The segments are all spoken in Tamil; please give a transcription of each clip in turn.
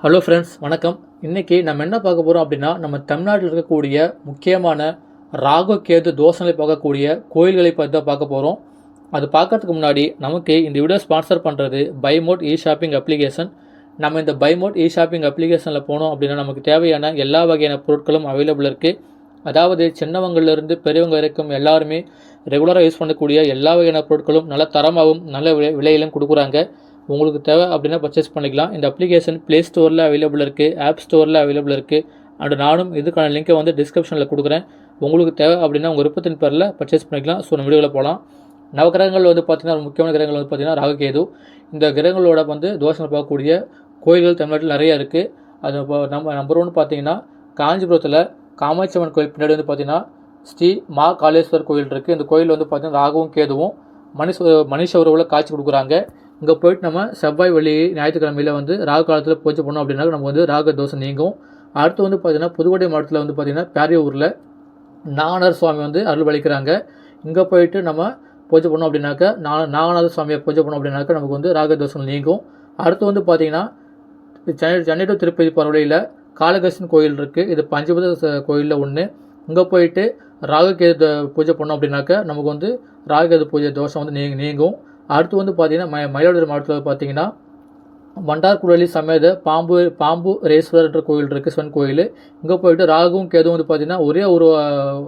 ஹலோ ஃப்ரெண்ட்ஸ், வணக்கம். இன்றைக்கி நம்ம என்ன பார்க்க போகிறோம் அப்படின்னா, நம்ம தமிழ்நாட்டில் இருக்கக்கூடிய முக்கியமான ராகு கேது தோஷங்களை பார்க்கக்கூடிய கோயில்களை பற்றி தான் பார்க்க போகிறோம். அது பார்க்கறதுக்கு முன்னாடி நமக்கு இந்த வீடியோ ஸ்பான்சர் பண்ணுறது பைமோட் இ ஷாப்பிங் அப்ளிகேஷன். நம்ம இந்த பைமோட் இ ஷாப்பிங் அப்ளிகேஷனில் போனோம் அப்படின்னா நமக்கு தேவையான எல்லா வகையான பொருட்களும் அவைலபிள் இருக்குது. அதாவது சின்னவங்கள்லேருந்து பெரியவங்க வரைக்கும் எல்லாருமே ரெகுலராக யூஸ் பண்ணக்கூடிய எல்லா வகையான பொருட்களும் நல்ல தரமாகவும் நல்ல விலையிலும் கொடுக்குறாங்க. உங்களுக்கு தேவை அப்படின்னா பர்ச்சேஸ் பண்ணிக்கலாம். இந்த அப்ளிகேஷன் ப்ளே ஸ்டோரில் அவைலபிள் இருக்குது, ஆப் ஸ்டோரில் அவைலபிள் இருக்குது. அண்ட் நானும் இதுக்கான லிங்கை வந்து டிஸ்கிரிப்ஷனில் கொடுக்குறேன். உங்களுக்கு தேவை அப்படின்னா உங்கள் விருப்பத்தின் பேரில் பர்ச்சேஸ் பண்ணிக்கலாம். ஸோ நம்ம வீடியோவில் போகலாம். நவகிரகங்கள் வந்து பார்த்திங்கன்னா முக்கியமான கிரகங்கள் வந்து பார்த்திங்கன்னா ராகு கேது. இந்த கிரகங்களோட வந்து தோஷங்கள் பார்க்கக்கூடிய கோயில்கள் தமிழ்நாட்டில் நிறையா இருக்குது. அது நம்ம நம்பர் ஒன்று பார்த்திங்கன்னா காஞ்சிபுரத்தில் காமாட்சி அம்மன் கோயில் பின்னாடி வந்து பார்த்திங்கன்னா ஸ்ரீ மா காளேஸ்வர் கோயில் இருக்குது. இந்த கோயில் வந்து பார்த்திங்கன்னா ராகுவும் கேதுவும் மனுஷ உறவில் காட்சி கொடுக்குறாங்க. இங்கே போய்ட்டு நம்ம செவ்வாய் வெள்ளி ஞாயிற்றுக்கிழமையில் வந்து ராகு காலத்தில் பூஜை பண்ணோம் அப்படின்னா நம்ம வந்து ராகு தோஷம் நீங்கும். அடுத்து வந்து பார்த்திங்கன்னா புதுக்கோட்டை மாவட்டத்தில் வந்து பார்த்திங்கன்னா பேரையூரில் நாகநாத சுவாமி வந்து அருள் வலிக்கிறாங்க. இங்கே போயிட்டு நம்ம பூஜை பண்ணோம் அப்படின்னாக்கா நாகநாத சுவாமியை பூஜை பண்ணோம் அப்படின்னாக்கா நமக்கு வந்து ராகு தோஷம் நீங்கும். அடுத்து வந்து பார்த்திங்கன்னா சென்னை டு திருப்பதி பரவலையில் காளகஸ்தின் கோயில் இருக்குது. இது பஞ்சபூத கோயிலில் ஒன்று. இங்கே போயிட்டு ராகு கேது பூஜை பண்ணோம் அப்படின்னாக்கா நமக்கு வந்து ராகு கேது பூஜை தோஷம் வந்து நீங்கும். அடுத்து வந்து பார்த்திங்கன்னா மயிலாடுதுறை மாவட்டத்தில் பார்த்திங்கன்னா வண்டார்குழலி சமேத பாம்பு ரேஸ்வரர் என்ற கோயில் இருக்குது, சிவன் கோயில். இங்கே போயிட்டு ராகுவும் கேதுவும் வந்து பார்த்திங்கன்னா ஒரே ஒரு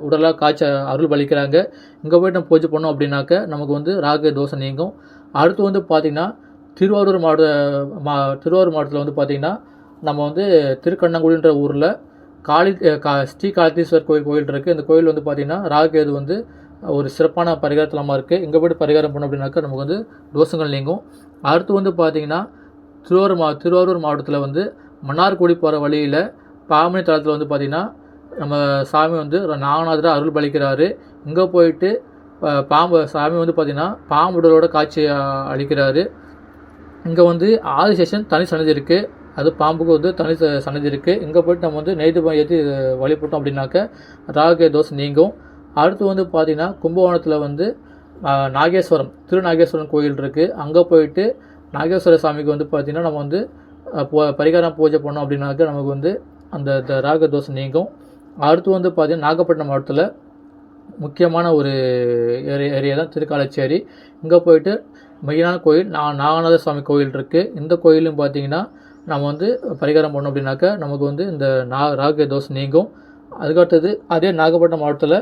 உடலாக காய்ச்ச அருள் பலிக்கிறாங்க. இங்கே போய்ட்டு நம்ம பூஜை பண்ணோம் அப்படின்னாக்க நமக்கு வந்து ராகு தோஷம் நீங்கும். அடுத்து வந்து பார்த்திங்கன்னா திருவாரூர் மாவட்டத்தில் வந்து பார்த்திங்கன்னா நம்ம வந்து திருக்கண்ணங்குடின்ற ஊரில் ஸ்ரீ காளத்தீஸ்வரர் கோயில் இருக்குது. இந்த கோயில் வந்து பார்த்திங்கன்னா ராகு கேது வந்து ஒரு சிறப்பான பரிகாரத்தலமாக இருக்குது. இங்கே போய்ட்டு பரிகாரம் பண்ணோம் அப்படின்னாக்கா நமக்கு வந்து தோஷங்கள் நீங்கும். அடுத்து வந்து பார்த்திங்கன்னா திருவாரூர் மாவட்டத்தில் வந்து மன்னார்குடி போகிற வழியில் பாமணி தளத்தில் வந்து பார்த்திங்கன்னா நம்ம சாமி வந்து நாகநாதராக அருள் பலிக்கிறாரு. இங்கே போயிட்டு சாமி வந்து பார்த்திங்கன்னா பாம்புடலோட காட்சி அளிக்கிறாரு. இங்கே வந்து ஆதிசேஷன் தனி சன்னதி இருக்குது. அது பாம்புக்கு வந்து தனி சன்னதி இருக்குது. இங்கே போய்ட்டு நம்ம வந்து நெய்து ஏற்றி வழிபட்டோம் அப்படின்னாக்க ராகு தோஷம் நீங்கும். அடுத்து வந்து பார்த்திங்கன்னா கும்பகோணத்தில் வந்து திருநாகேஸ்வரன் கோயில் இருக்குது. அங்கே போயிட்டு நாகேஸ்வர சாமிக்கு வந்து பார்த்திங்கன்னா நம்ம வந்து பரிகாரம் பூஜை பண்ணோம் அப்படின்னாக்க நமக்கு வந்து அந்த ராகு தோஷம் நீங்கும். அடுத்து வந்து பார்த்திங்கன்னா நாகப்பட்டினம் மாவட்டத்தில் முக்கியமான ஒரு ஏரியா தான் திருக்காலச்சேரி. இங்கே போயிட்டு மெயினான கோயில் நாகநாத சுவாமி கோயில் இருக்குது. இந்த கோயிலும் பார்த்திங்கன்னா நம்ம வந்து பரிகாரம் பண்ணோம் அப்படின்னாக்க நமக்கு வந்து இந்த ராகு தோஷம் நீங்கும். அதுக்கடுத்தது அதே நாகப்பட்டினம் மாவட்டத்தில்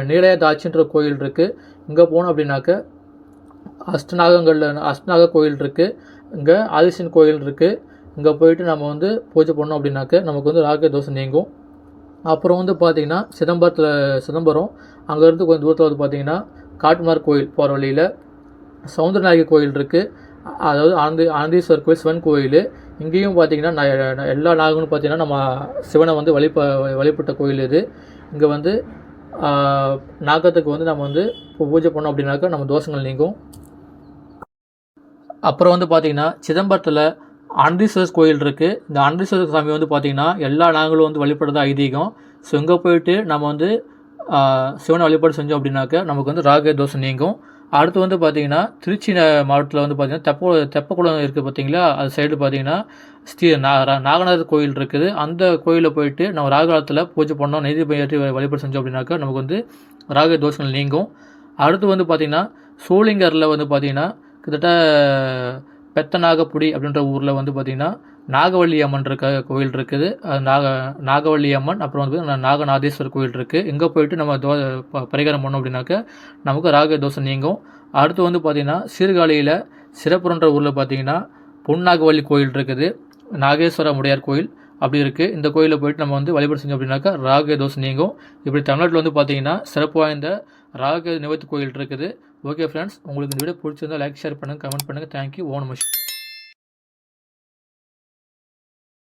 நீலயதாட்சின்ற கோயில் இருக்குது. இங்கே போனோம் அப்படின்னாக்க அஷ்டநாக கோயில் இருக்குது. இங்கே ஆதிசன் கோயில் இருக்குது. இங்கே போயிட்டு நம்ம வந்து பூஜை பண்ணோம் அப்படின்னாக்க நமக்கு வந்து ராகு தோஷம் நீங்கும். அப்புறம் வந்து பார்த்திங்கன்னா சிதம்பரம் அங்கேருந்து கொஞ்சம் தூரத்தில் வந்து பார்த்திங்கன்னா காட்டுமார் கோயில் போகிற வழியில் சவுந்தரநாயகி கோயில் இருக்குது. அதாவது ஆனந்தீஸ்வரர் கோயில் சிவன் கோயில். இங்கேயும் பார்த்திங்கன்னா எல்லா நாகங்களும் பார்த்திங்கன்னா நம்ம சிவனை வந்து வழிபட்ட கோயில் இது. இங்கே வந்து நாகத்துக்கு வந்து நம்ம வந்து பூஜை பண்ணோம் அப்படின்னாக்கா நம்ம தோஷங்கள் நீங்கும். அப்புறம் வந்து பார்த்திங்கன்னா சிதம்பரத்தில் ஆனந்தீஸ்வரர் கோயில் இருக்குது. இந்த ஆனந்தீஸ்வரர் சாமி வந்து பார்த்திங்கன்னா எல்லா நாங்களும் வந்து வழிபடுறதா ஐதீகம். ஸோ இங்கே போயிட்டு நம்ம வந்து சிவனை வழிபாடு செஞ்சோம் அப்படின்னாக்கா நமக்கு வந்து ராகு தோஷம் நீங்கும். அடுத்து வந்து பார்த்திங்கன்னா திருச்சி மாவட்டத்தில் வந்து பார்த்திங்கன்னா தெப்பக்குளம் இருக்குது பார்த்திங்களா, அது சைடு பார்த்திங்கன்னா ஸ்ரீ நாகநாதர் கோயில் இருக்குது. அந்த கோயிலில் போயிட்டு நம்ம ராகு காலத்தில் பூஜை பண்ணோம், நெய்தி ஏற்றி வழிபாடு செஞ்சோம் அப்படின்னாக்கா நமக்கு வந்து ராகு தோஷங்கள் நீங்கும். அடுத்து வந்து பார்த்திங்கன்னா சோளிங்கரில் வந்து பார்த்திங்கன்னா கிட்டத்தட்ட பெத்தநாகப்புடி அப்படின்ற ஊரில் வந்து பார்த்திங்கன்னா நாகவள்ளி அம்மன் கோயில் இருக்குது. நாகவள்ளி அம்மன் அப்புறம் வந்து நாகநாதேஸ்வரர் கோயில் இருக்குது. இங்கே போயிட்டு நம்ம பரிகாரம் பண்ணோம் அப்படின்னாக்க நமக்கு ராகு தோஷம் நீங்கும். அடுத்து வந்து பார்த்திங்கன்னா சீர்காழியில் சிறப்புன்ற ஊரில் பார்த்திங்கன்னா பொன்னாகவள்ளி கோயில் இருக்குது. நாகேஸ்வர முடையார் கோயில் அப்படி இருக்குது. இந்த கோயிலில் போயிட்டு நம்ம வந்து வழிபாடு செஞ்சோம் அப்படின்னாக்கா ராகு தோஷம் நீங்கும். இப்படி தமிழ்நாட்டில் வந்து பார்த்திங்கன்னா சிறப்பு வாய்ந்த ராகு நிவர்த்தி கோயில் இருக்குது. ஓகே ஃப்ரெண்ட்ஸ், உங்களுக்கு இந்த வீடியோ பிடிச்சிருந்தால் லைக் ஷேர் பண்ணுங்கள், கமெண்ட் பண்ணுங்கள். தேங்க்யூ. ஓம் நம சிவாய.